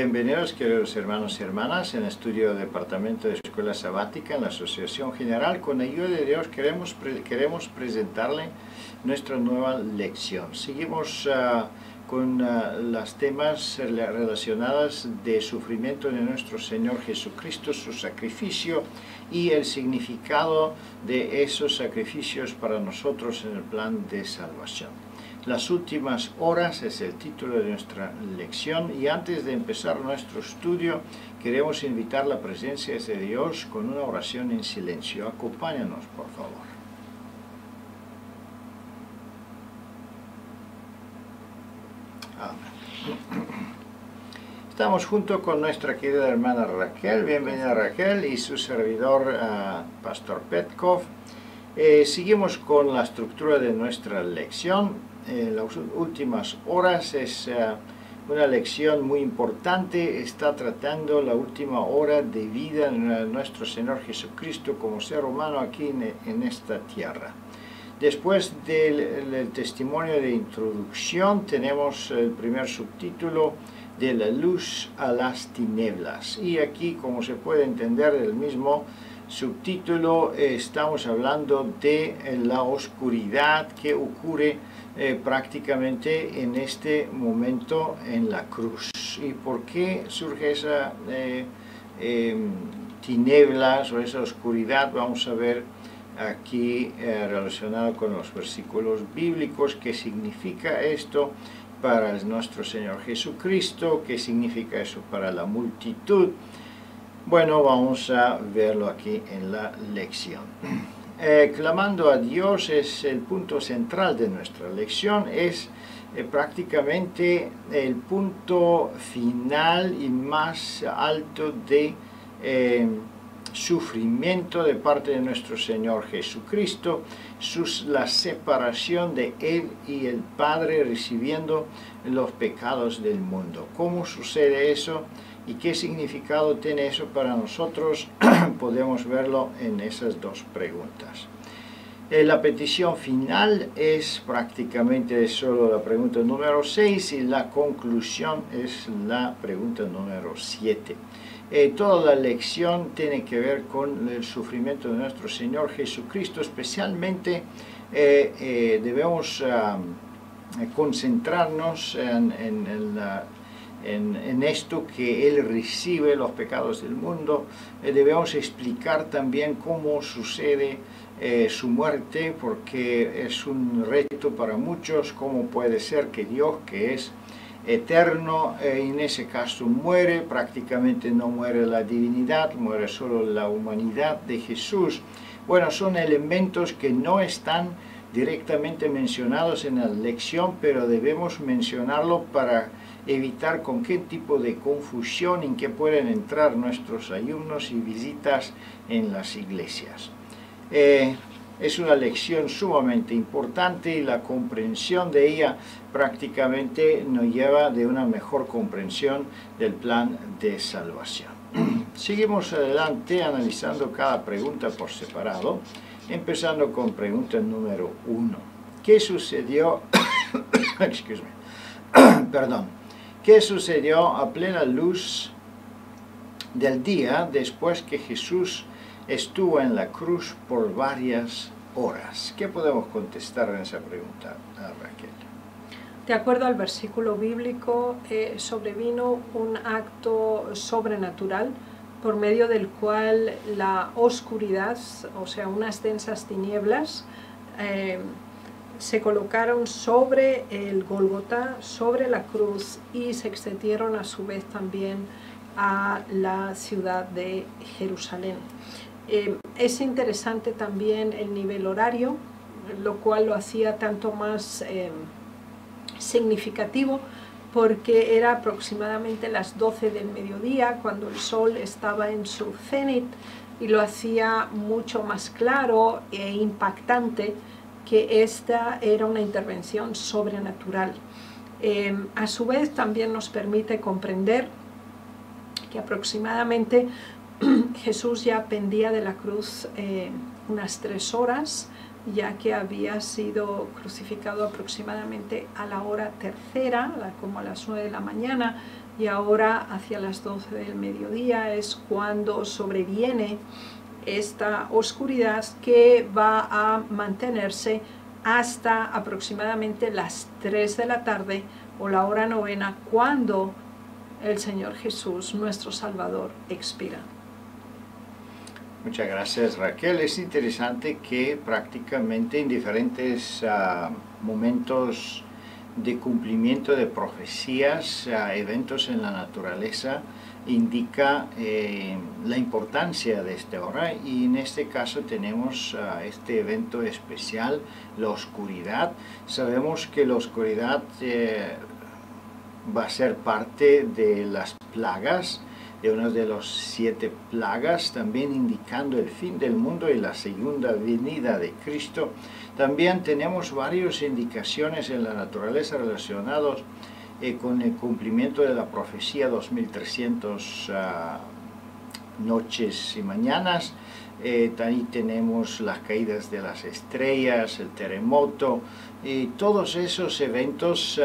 Bienvenidos, queridos hermanos y hermanas, en el estudio Departamento de Escuela Sabática en la Asociación General. Con ayuda de Dios queremos presentarle nuestra nueva lección. Seguimos con los temas relacionados de sufrimiento de nuestro Señor Jesucristo, su sacrificio y el significado de esos sacrificios para nosotros en el plan de salvación. Las últimas horas es el título de nuestra lección, y antes de empezar nuestro estudio queremos invitar la presencia de Dios con una oración en silencio. Acompáñanos, por favor. Amén. Estamos junto con nuestra querida hermana Raquel. Bienvenida, Raquel, y su servidor, Pastor Petkov. Seguimos con la estructura de nuestra lección. Las últimas horas es una lección muy importante. Está tratando la última hora de vida de nuestro Señor Jesucristo como ser humano aquí en esta tierra. Después del testimonio de introducción tenemos el primer subtítulo, de la luz a las tinieblas, y aquí, como se puede entender del mismo subtítulo, estamos hablando de la oscuridad que ocurre prácticamente en este momento en la cruz. ¿Y por qué surge esa tinieblas o esa oscuridad? Vamos a ver aquí relacionado con los versículos bíblicos qué significa esto para nuestro Señor Jesucristo, qué significa eso para la multitud. Bueno, vamos a verlo aquí en la lección. Clamando a Dios es el punto central de nuestra lección, es prácticamente el punto final y más alto de sufrimiento de parte de nuestro Señor Jesucristo, la separación de Él y el Padre, recibiendo los pecados del mundo. ¿Cómo sucede eso? ¿Y qué significado tiene eso para nosotros? Podemos verlo en esas dos preguntas. La petición final es prácticamente solo la pregunta número 6 y la conclusión es la pregunta número 7. Toda la lección tiene que ver con el sufrimiento de nuestro Señor Jesucristo. Especialmente debemos concentrarnos en esto, que Él recibe los pecados del mundo. Debemos explicar también cómo sucede su muerte, porque es un reto para muchos. ¿Cómo puede ser que Dios, que es eterno, en ese caso muere? Prácticamente no muere la divinidad, muere solo la humanidad de Jesús. Bueno, son elementos que no están directamente mencionados en la lección, pero debemos mencionarlo para evitar con qué tipo de confusión en que pueden entrar nuestros alumnos y visitas en las iglesias. Es una lección sumamente importante, y la comprensión de ella prácticamente nos lleva de una mejor comprensión del plan de salvación. Seguimos adelante analizando cada pregunta por separado, empezando con pregunta número 1. ¿Qué sucedió? Perdón. ¿Qué sucedió a plena luz del día después que Jesús estuvo en la cruz por varias horas? ¿Qué podemos contestar en esa pregunta, Raquel? De acuerdo al versículo bíblico, sobrevino un acto sobrenatural por medio del cual la oscuridad, o sea, unas densas tinieblas, se colocaron sobre el Gólgota, sobre la cruz, y se extendieron a su vez también a la ciudad de Jerusalén. Es interesante también el nivel horario, lo cual lo hacía tanto más significativo, porque era aproximadamente las 12 del mediodía, cuando el sol estaba en su cenit, y lo hacía mucho más claro e impactante que esta era una intervención sobrenatural. A su vez también nos permite comprender que aproximadamente Jesús ya pendía de la cruz unas 3 horas, ya que había sido crucificado aproximadamente a la hora tercera, como a las 9 de la mañana, y ahora hacia las 12 del mediodía es cuando sobreviene esta oscuridad que va a mantenerse hasta aproximadamente las 3 de la tarde o la hora novena, cuando el Señor Jesús, nuestro Salvador, expira. Muchas gracias, Raquel. Es interesante que prácticamente en diferentes momentos de cumplimiento de profecías, eventos en la naturaleza, indica la importancia de esta hora, y en este caso tenemos este evento especial, la oscuridad. Sabemos que la oscuridad va a ser parte de las plagas, de una de las 7 plagas, también indicando el fin del mundo y la segunda venida de Cristo. También tenemos varias indicaciones en la naturaleza relacionadas con el cumplimiento de la profecía 2300 noches y mañanas. Ahí tenemos las caídas de las estrellas, el terremoto, y todos esos eventos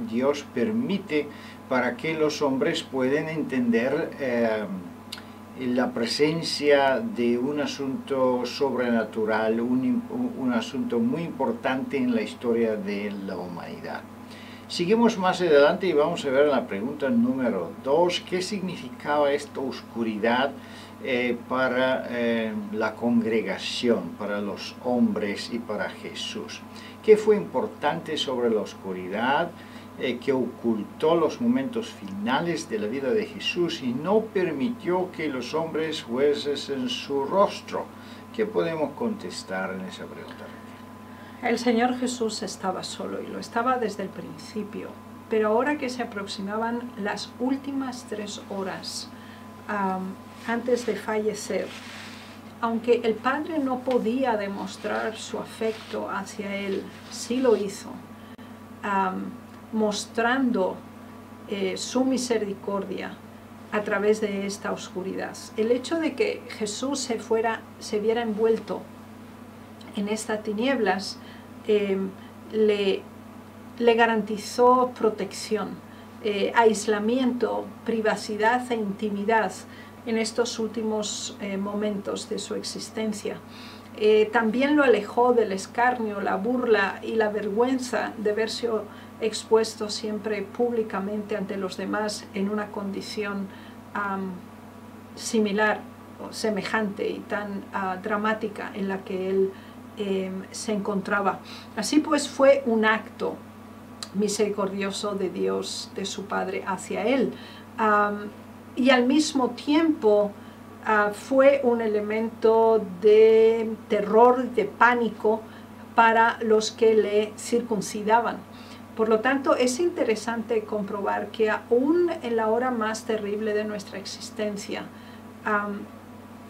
Dios permite para que los hombres puedan entender la presencia de un asunto sobrenatural, un asunto muy importante en la historia de la humanidad. Seguimos más adelante y vamos a ver la pregunta número 2, ¿qué significaba esta oscuridad para la congregación, para los hombres y para Jesús? ¿Qué fue importante sobre la oscuridad que ocultó los momentos finales de la vida de Jesús y no permitió que los hombres fuesen su rostro? ¿Qué podemos contestar en esa pregunta? El Señor Jesús estaba solo, y lo estaba desde el principio, pero ahora que se aproximaban las últimas 3 horas antes de fallecer, aunque el Padre no podía demostrar su afecto hacia él, sí lo hizo, mostrando su misericordia a través de esta oscuridad. El hecho de que Jesús se viera envuelto en estas tinieblas le garantizó protección, aislamiento, privacidad e intimidad en estos últimos momentos de su existencia. También lo alejó del escarnio, la burla y la vergüenza de verse expuesto siempre públicamente ante los demás en una condición similar o semejante y tan dramática en la que él se encontraba. Así pues, fue un acto misericordioso de Dios, de su Padre, hacia él, y al mismo tiempo fue un elemento de terror, de pánico para los que le circuncidaban. Por lo tanto, es interesante comprobar que aún en la hora más terrible de nuestra existencia,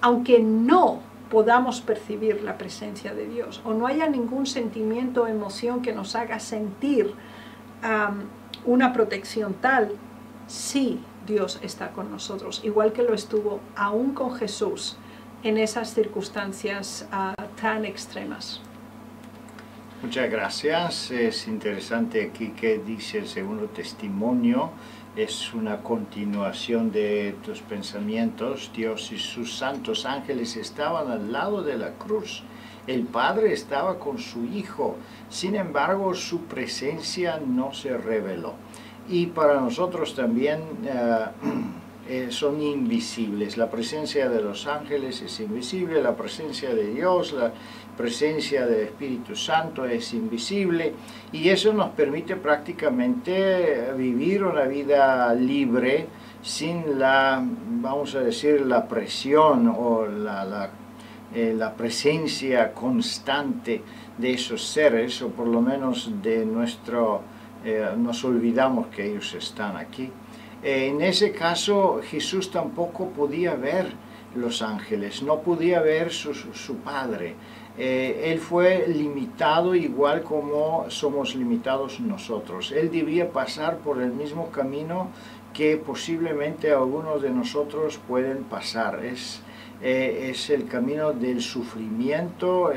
aunque no podamos percibir la presencia de Dios, o no haya ningún sentimiento o emoción que nos haga sentir una protección tal, sí, Dios está con nosotros, igual que lo estuvo aún con Jesús en esas circunstancias tan extremas. Muchas gracias. Es interesante aquí que dice el segundo testimonio. Es una continuación de tus pensamientos. Dios y sus santos ángeles estaban al lado de la cruz. El Padre estaba con su Hijo. Sin embargo, su presencia no se reveló. Y para nosotros también son invisibles. La presencia de los ángeles es invisible, la presencia de Dios, la presencia del Espíritu Santo es invisible, y eso nos permite prácticamente vivir una vida libre sin la, vamos a decir, la presión o la presencia constante de esos seres, o por lo menos de nuestro, nos olvidamos que ellos están aquí. En ese caso, Jesús tampoco podía ver los ángeles, no podía ver su Padre. Él fue limitado igual como somos limitados nosotros. Él debía pasar por el mismo camino que posiblemente algunos de nosotros pueden pasar. Es el camino del sufrimiento,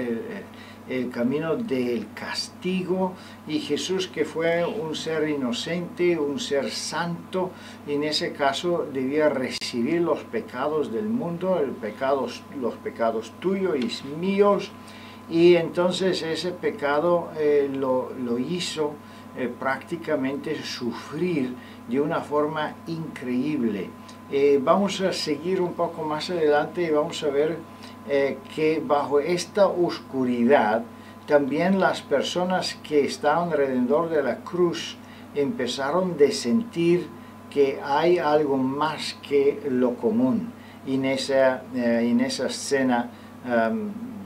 el camino del castigo, y Jesús, que fue un ser inocente, un ser santo, en ese caso debía recibir los pecados del mundo, los pecados tuyos y míos, y entonces ese pecado lo hizo prácticamente sufrir de una forma increíble. Vamos a seguir un poco más adelante y vamos a ver que bajo esta oscuridad también las personas que estaban alrededor de la cruz empezaron a sentir que hay algo más que lo común en esa escena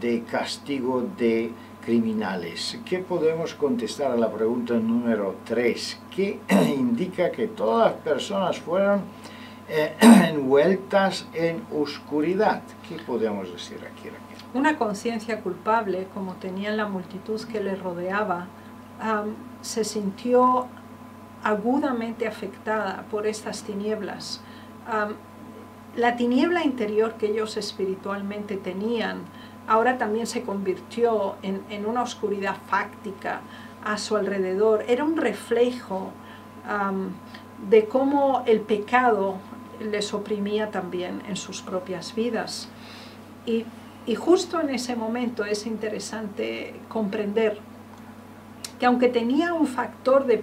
de castigo de criminales. ¿Qué podemos contestar a la pregunta número 3? ¿Qué indica que todas las personas fueron envueltas en oscuridad? ¿Qué podemos decir aquí? Una conciencia culpable, como tenía la multitud que le rodeaba, se sintió agudamente afectada por estas tinieblas. La tiniebla interior que ellos espiritualmente tenían ahora también se convirtió en una oscuridad fáctica a su alrededor. Era un reflejo de cómo el pecado les oprimía también en sus propias vidas. Y justo en ese momento es interesante comprender que aunque tenía un factor de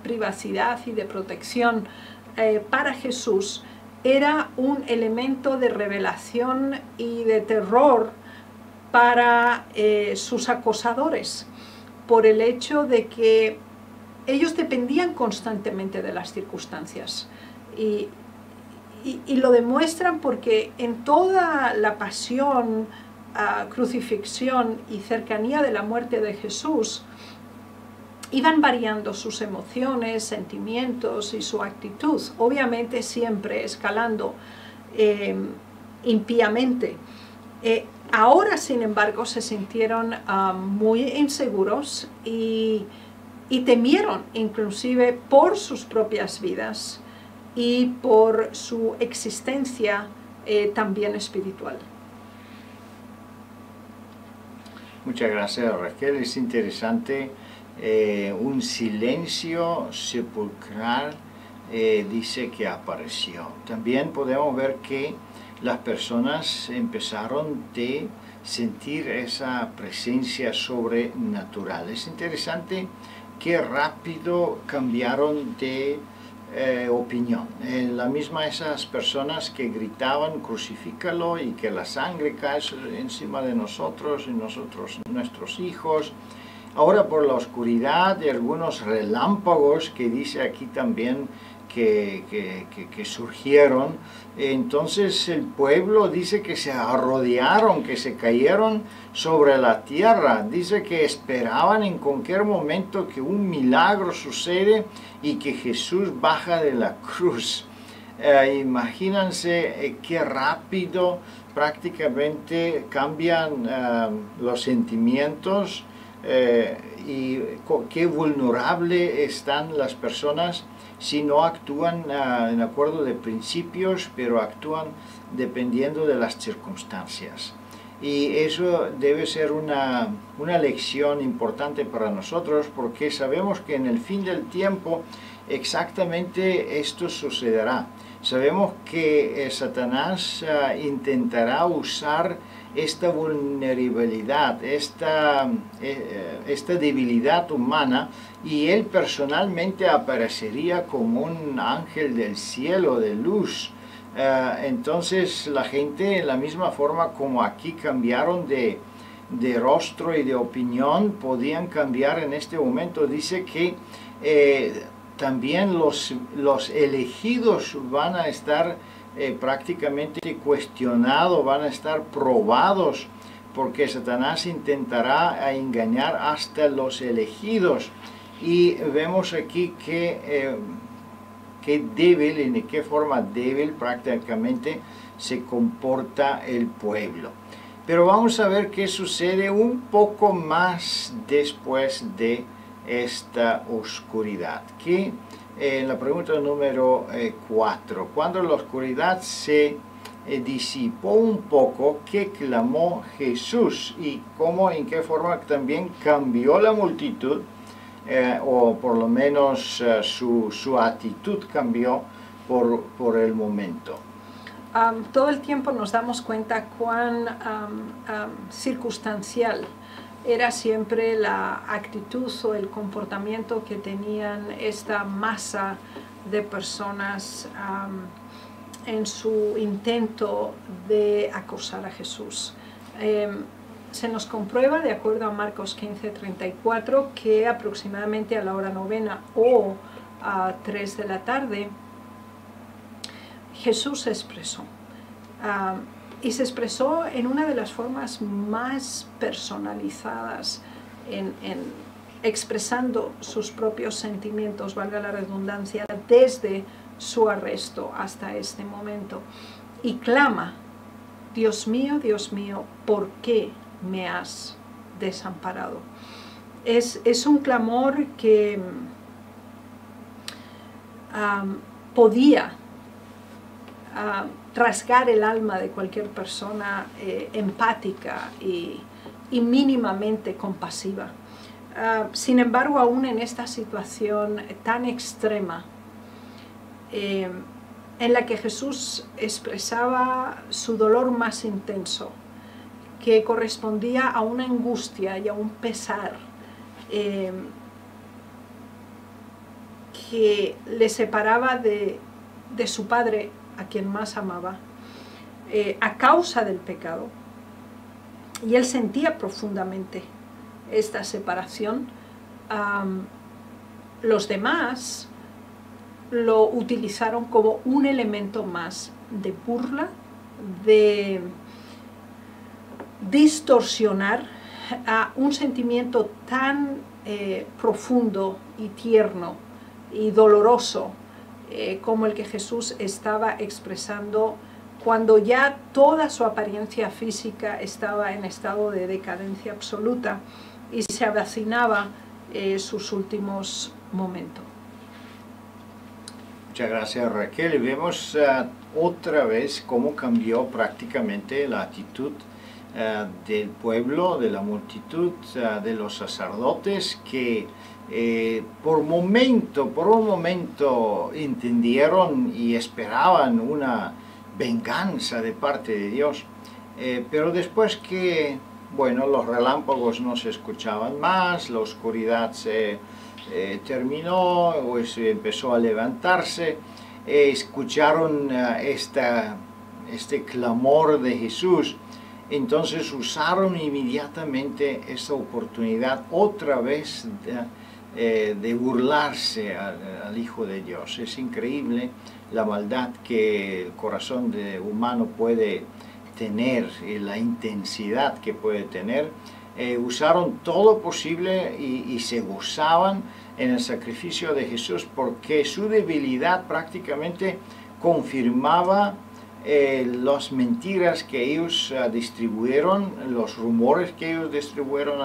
privacidad y de protección para Jesús, era un elemento de revelación y de terror para sus acosadores, por el hecho de que ellos dependían constantemente de las circunstancias. Y lo demuestran porque en toda la pasión, crucifixión y cercanía de la muerte de Jesús, iban variando sus emociones, sentimientos y su actitud, obviamente siempre escalando impíamente. Ahora, sin embargo, se sintieron muy inseguros y temieron inclusive por sus propias vidas y por su existencia también espiritual. Muchas gracias, Raquel. Es interesante, un silencio sepulcral dice que apareció. También podemos ver que las personas empezaron a sentir esa presencia sobrenatural. Es interesante que rápido cambiaron de opinión. La misma esas personas que gritaban crucifícalo y que la sangre cae encima de nosotros y nuestros hijos. Ahora por la oscuridad y algunos relámpagos que dice aquí también que surgieron, entonces el pueblo dice que se arrodillaron, que se cayeron sobre la tierra. Dice que esperaban en cualquier momento que un milagro sucede y que Jesús baja de la cruz. Imagínense qué rápido prácticamente cambian los sentimientos y qué vulnerable están las personas si no actúan en acuerdo de principios, pero actúan dependiendo de las circunstancias. Y eso debe ser una lección importante para nosotros, porque sabemos que en el fin del tiempo exactamente esto sucederá. Sabemos que Satanás intentará usar esta vulnerabilidad, esta debilidad humana, y él personalmente aparecería como un ángel del cielo de luz. Entonces la gente, en la misma forma como aquí cambiaron de rostro y de opinión, podían cambiar en este momento. Dice que también los elegidos van a estar prácticamente cuestionados, van a estar probados, porque Satanás intentará engañar hasta los elegidos. Y vemos aquí que débil, y de qué forma débil prácticamente se comporta el pueblo. Pero vamos a ver qué sucede un poco más después de esta oscuridad. Que en la pregunta número 4, cuando la oscuridad se disipó un poco qué clamó Jesús y cómo, en qué forma también cambió la multitud, o por lo menos su actitud cambió por el momento. Todo el tiempo nos damos cuenta cuán circunstancial era siempre la actitud o el comportamiento que tenían esta masa de personas en su intento de acosar a Jesús. Se nos comprueba, de acuerdo a Marcos 15:34, que aproximadamente a la hora 9 o a 3 de la tarde, Jesús se expresó. Y se expresó en una de las formas más personalizadas, expresando sus propios sentimientos, valga la redundancia, desde su arresto hasta este momento. Y clama: Dios mío, ¿por qué me has desamparado? Es un clamor que podía rasgar el alma de cualquier persona empática y mínimamente compasiva. Sin embargo, aún en esta situación tan extrema, en la que Jesús expresaba su dolor más intenso, que correspondía a una angustia y a un pesar que le separaba de su Padre, a quien más amaba, a causa del pecado, y él sentía profundamente esta separación. Los demás lo utilizaron como un elemento más de burla, de distorsionar a un sentimiento tan profundo y tierno y doloroso como el que Jesús estaba expresando cuando ya toda su apariencia física estaba en estado de decadencia absoluta y se avecinaba sus últimos momentos. Muchas gracias, Raquel. Vemos otra vez cómo cambió prácticamente la actitud del pueblo, de la multitud, de los sacerdotes, que por un momento entendieron y esperaban una venganza de parte de Dios, pero después que, bueno, los relámpagos no se escuchaban más, la oscuridad se terminó, pues empezó a levantarse, escucharon este clamor de Jesús. Entonces usaron inmediatamente esta oportunidad otra vez de burlarse al Hijo de Dios. Es increíble la maldad que el corazón humano puede tener y la intensidad que puede tener. Usaron todo posible y se gozaban en el sacrificio de Jesús, porque su debilidad prácticamente confirmaba las mentiras que ellos distribuyeron, los rumores que ellos distribuyeron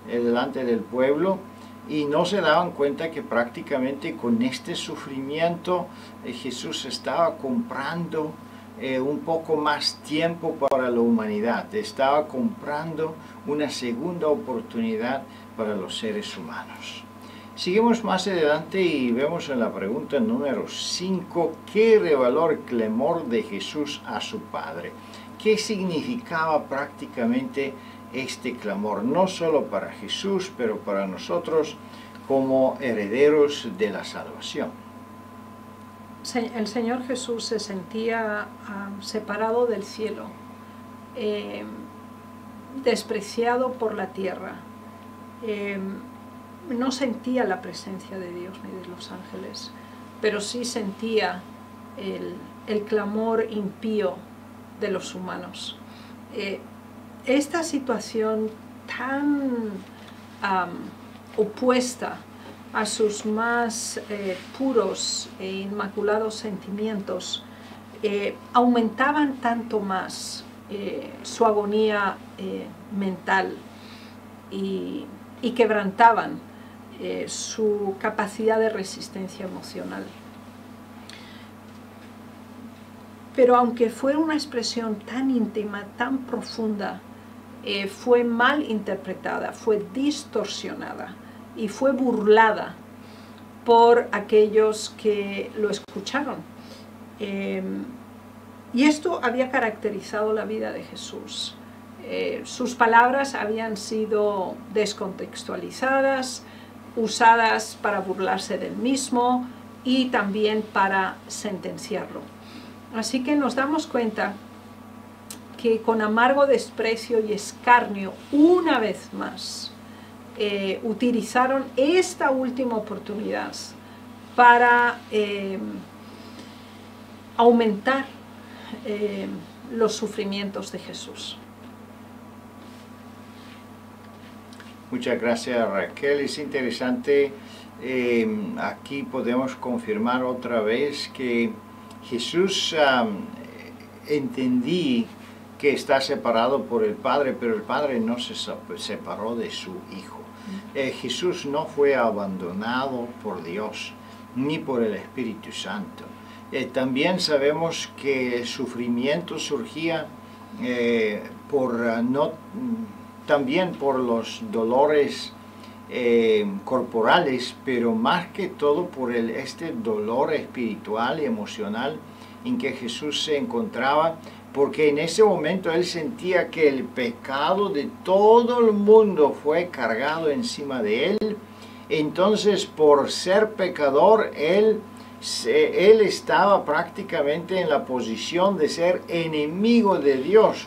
delante del pueblo, y no se daban cuenta que prácticamente con este sufrimiento Jesús estaba comprando un poco más tiempo para la humanidad, estaba comprando una segunda oportunidad para los seres humanos. Seguimos más adelante y vemos en la pregunta número 5, ¿qué reveló el clamor de Jesús a su Padre? ¿Qué significaba prácticamente este clamor? No solo para Jesús, pero para nosotros como herederos de la salvación. El Señor Jesús se sentía separado del cielo, despreciado por la tierra. No sentía la presencia de Dios ni de los ángeles, pero sí sentía el clamor impío de los humanos. Esta situación tan opuesta a sus más puros e inmaculados sentimientos aumentaban tanto más su agonía mental y quebrantaban su capacidad de resistencia emocional. pero aunque fue una expresión tan íntima, tan profunda, fue mal interpretada, fue distorsionada y fue burlada por aquellos que lo escucharon. Y esto había caracterizado la vida de Jesús. Sus palabras habían sido descontextualizadas, usadas para burlarse del mismo y también para sentenciarlo. Así que nos damos cuenta que con amargo desprecio y escarnio, una vez más, utilizaron esta última oportunidad para aumentar los sufrimientos de Jesús. Muchas gracias, Raquel. Es interesante, aquí podemos confirmar otra vez que Jesús entendí que está separado por el Padre, pero el Padre no se separó de su Hijo. Jesús no fue abandonado por Dios, ni por el Espíritu Santo. También sabemos que el sufrimiento surgía también por los dolores corporales, pero más que todo por este dolor espiritual y emocional en que Jesús se encontraba, porque en ese momento él sentía que el pecado de todo el mundo fue cargado encima de él. Entonces, por ser pecador, él estaba prácticamente en la posición de ser enemigo de Dios,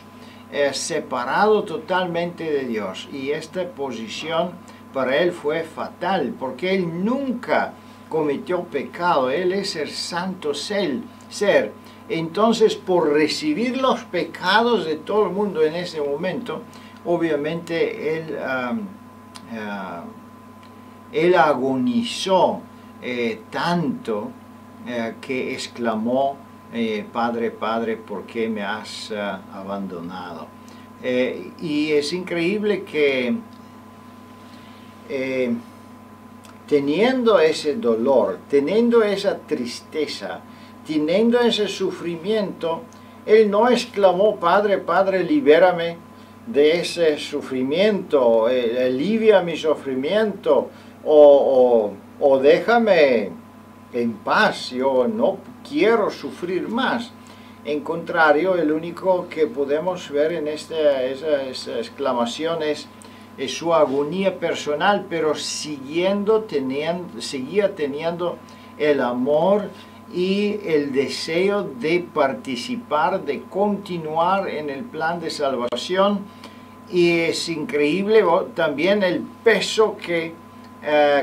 separado totalmente de Dios. Y esta posición para él fue fatal, porque él nunca cometió pecado. Él es el santo ser. Entonces, por recibir los pecados de todo el mundo en ese momento, obviamente él agonizó tanto que exclamó, Padre, Padre, ¿por qué me has abandonado? Y es increíble que teniendo ese dolor, teniendo esa tristeza, teniendo ese sufrimiento, él no exclamó, Padre, Padre, libérame de ese sufrimiento, alivia mi sufrimiento, o déjame en paz, yo no quiero sufrir más. En contrario, el único que podemos ver en esas exclamaciones es su agonía personal, pero seguía teniendo el amor y el deseo de participar, de continuar en el plan de salvación. Y es increíble también el peso que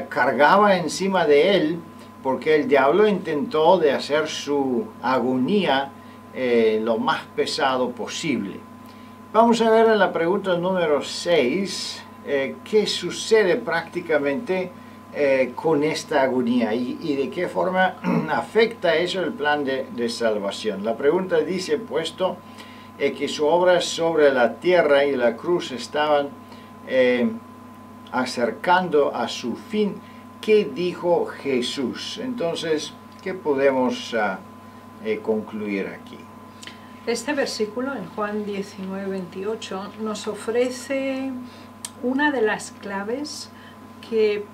cargaba encima de él, porque el diablo intentó de hacer su agonía lo más pesado posible. Vamos a ver en la pregunta número 6 qué sucede prácticamente con esta agonía y de qué forma afecta eso el plan de salvación. La pregunta dice, puesto que su obra sobre la tierra y la cruz estaban acercando a su fin, ¿qué dijo Jesús? Entonces, ¿qué podemos concluir aquí? Este versículo en Juan 19:28 nos ofrece una de las claves que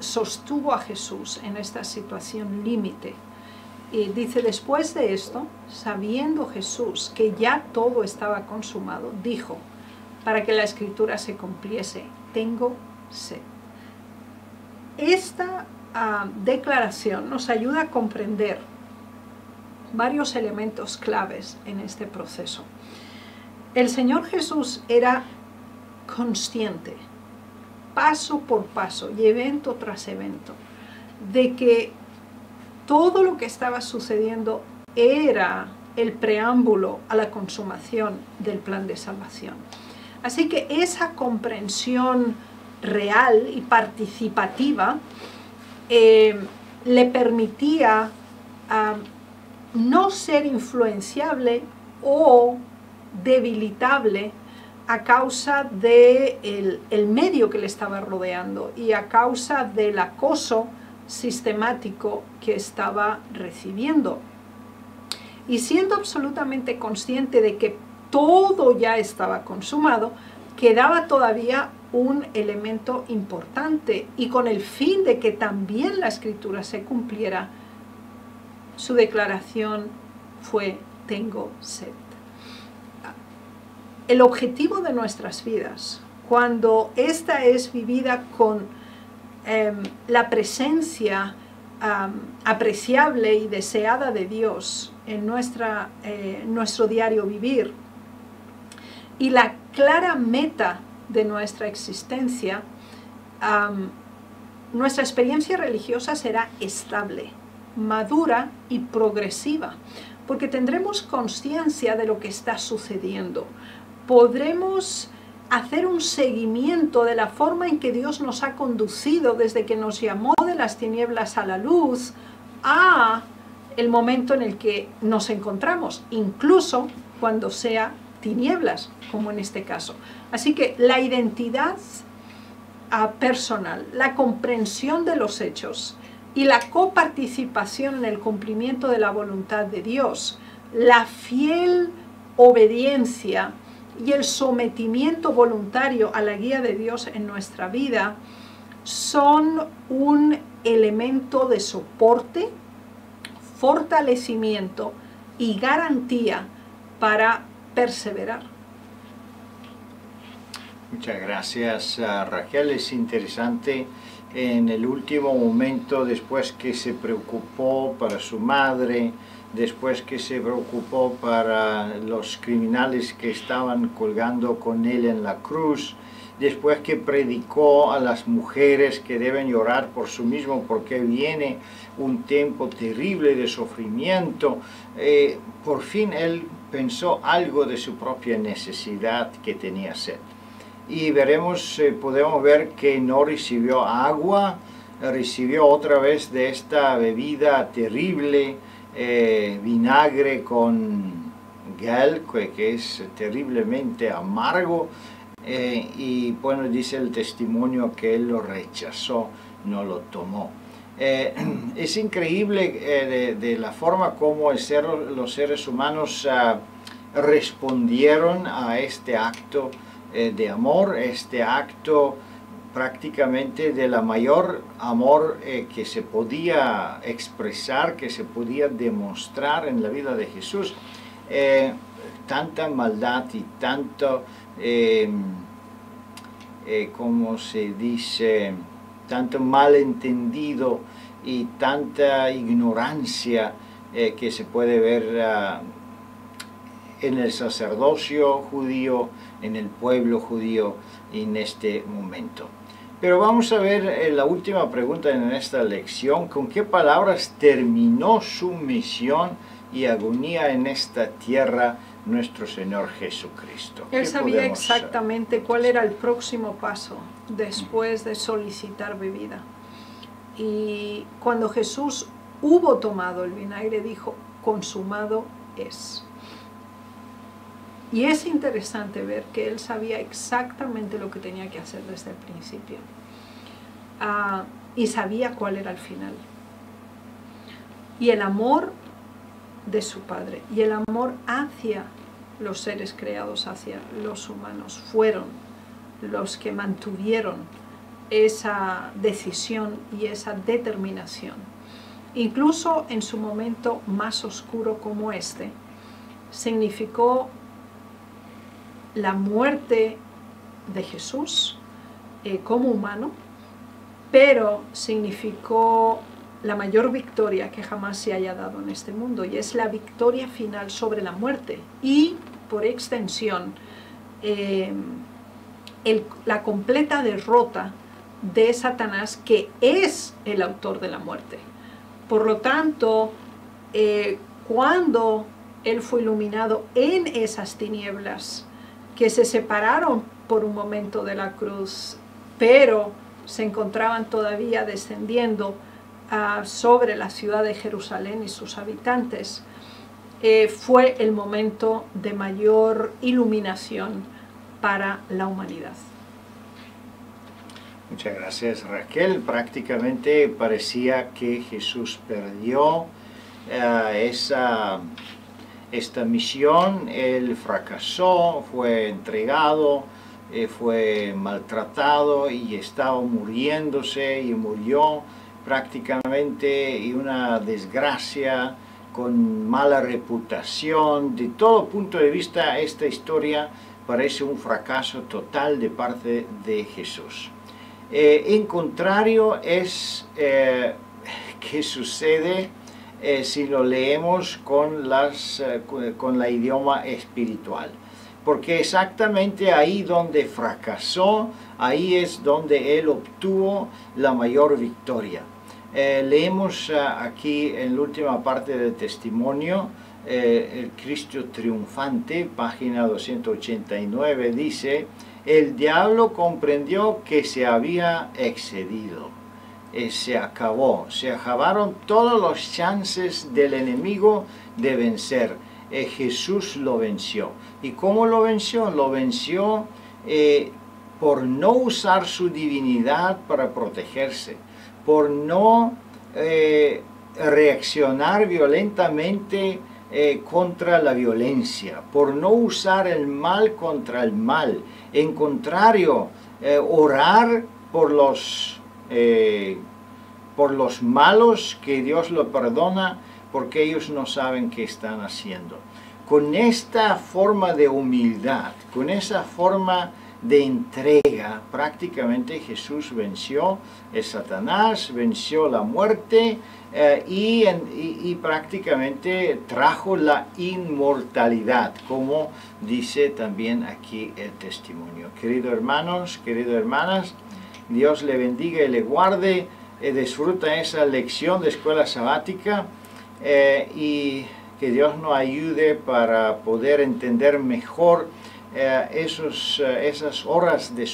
sostuvo a Jesús en esta situación límite. Y dice, después de esto, sabiendo Jesús que ya todo estaba consumado, dijo, para que la escritura se cumpliese, tengo sed. Esta declaración nos ayuda a comprender varios elementos claves en este proceso. El Señor Jesús era consciente, paso por paso y evento tras evento, de que todo lo que estaba sucediendo era el preámbulo a la consumación del plan de salvación. Así que esa comprensión real y participativa le permitía no ser influenciable o debilitable a causa del medio que le estaba rodeando y a causa del acoso sistemático que estaba recibiendo. y siendo absolutamente consciente de que todo ya estaba consumado, quedaba todavía un elemento importante, y con el fin de que también la Escritura se cumpliera, su declaración fue: tengo sed. El objetivo de nuestras vidas, cuando esta es vivida con la presencia apreciable y deseada de Dios en nuestro diario vivir, y la clara meta de nuestra existencia, nuestra experiencia religiosa será estable, madura y progresiva, porque tendremos conciencia de lo que está sucediendo. Podremos hacer un seguimiento de la forma en que Dios nos ha conducido desde que nos llamó de las tinieblas a la luz a el momento en el que nos encontramos, incluso cuando sea tinieblas, como en este caso. Así que la identidad personal, la comprensión de los hechos y la coparticipación en el cumplimiento de la voluntad de Dios, la fiel obediencia y el sometimiento voluntario a la guía de Dios en nuestra vida son un elemento de soporte, fortalecimiento y garantía para perseverar. Muchas gracias, Raquel. Es interesante, en el último momento, después que se preocupó para su madre, después que se preocupó para los criminales que estaban colgando con él en la cruz, después que predicó a las mujeres que deben llorar por sí mismo porque viene un tiempo terrible de sufrimiento, por fin él pensó algo de su propia necesidad, que tenía sed. Y veremos, podemos ver que no recibió agua, recibió otra vez de esta bebida terrible, vinagre con gel, que es terriblemente amargo, y bueno, dice el testimonio que él lo rechazó, no lo tomó. Es increíble de la forma como los seres humanos respondieron a este acto de amor, este acto prácticamente de la mayor amor que se podía expresar, que se podía demostrar en la vida de Jesús. Tanta maldad y tanto, ¿cómo se dice?, tanto malentendido y tanta ignorancia que se puede ver en el sacerdocio judío, en el pueblo judío en este momento. Pero vamos a ver la última pregunta en esta lección: ¿con qué palabras terminó su misión y agonía en esta tierra nuestro Señor Jesucristo? Él sabía exactamente cuál era el próximo paso después de solicitar bebida. Y cuando Jesús hubo tomado el vinagre, dijo: consumado es. Y es interesante ver que él sabía exactamente lo que tenía que hacer desde el principio. Y sabía cuál era el final. Y el amor de su Padre y el amor hacia los seres creados, hacia los humanos, fueron los que mantuvieron esa decisión y esa determinación. Incluso en su momento más oscuro como este, significó la muerte de Jesús como humano, pero significó la mayor victoria que jamás se haya dado en este mundo, y es la victoria final sobre la muerte y, por extensión, la completa derrota de Satanás, que es el autor de la muerte. Por lo tanto, cuando él fue iluminado en esas tinieblas que se separaron por un momento de la cruz, pero se encontraban todavía descendiendo sobre la ciudad de Jerusalén y sus habitantes, fue el momento de mayor iluminación para la humanidad. Muchas gracias, Raquel. Prácticamente parecía que Jesús perdió esa esta misión. Él fracasó, fue entregado, fue maltratado y estaba muriéndose y murió prácticamente, y una desgracia, con mala reputación. De todo punto de vista, esta historia parece un fracaso total de parte de Jesús. En contrario es que sucede si lo leemos con la idioma espiritual, porque exactamente ahí donde fracasó, ahí es donde él obtuvo la mayor victoria. Leemos aquí en la última parte del testimonio, el Cristo triunfante, página 289, dice: el diablo comprendió que se había excedido. Se acabaron todos los chances del enemigo de vencer. Jesús lo venció. ¿Y cómo lo venció? Lo venció por no usar su divinidad para protegerse, por no reaccionar violentamente contra la violencia, por no usar el mal contra el mal. En contrario, orar por los malos, que Dios lo perdona, porque ellos no saben qué están haciendo. Con esta forma de humildad, con esa forma de entrega, prácticamente Jesús venció a Satanás, venció la muerte y prácticamente trajo la inmortalidad, como dice también aquí el testimonio. Queridos hermanos, queridas hermanas, Dios le bendiga y le guarde. Disfruta esa lección de escuela sabática y que Dios nos ayude para poder entender mejor esas horas de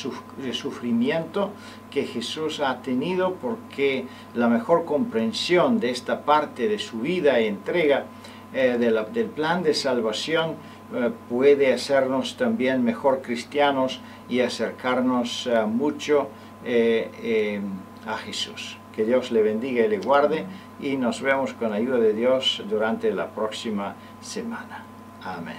sufrimiento que Jesús ha tenido, porque la mejor comprensión de esta parte de su vida y entrega del plan de salvación puede hacernos también mejor cristianos y acercarnos mucho a Jesús. Que Dios le bendiga y le guarde, y nos vemos con la ayuda de Dios durante la próxima semana. Amén.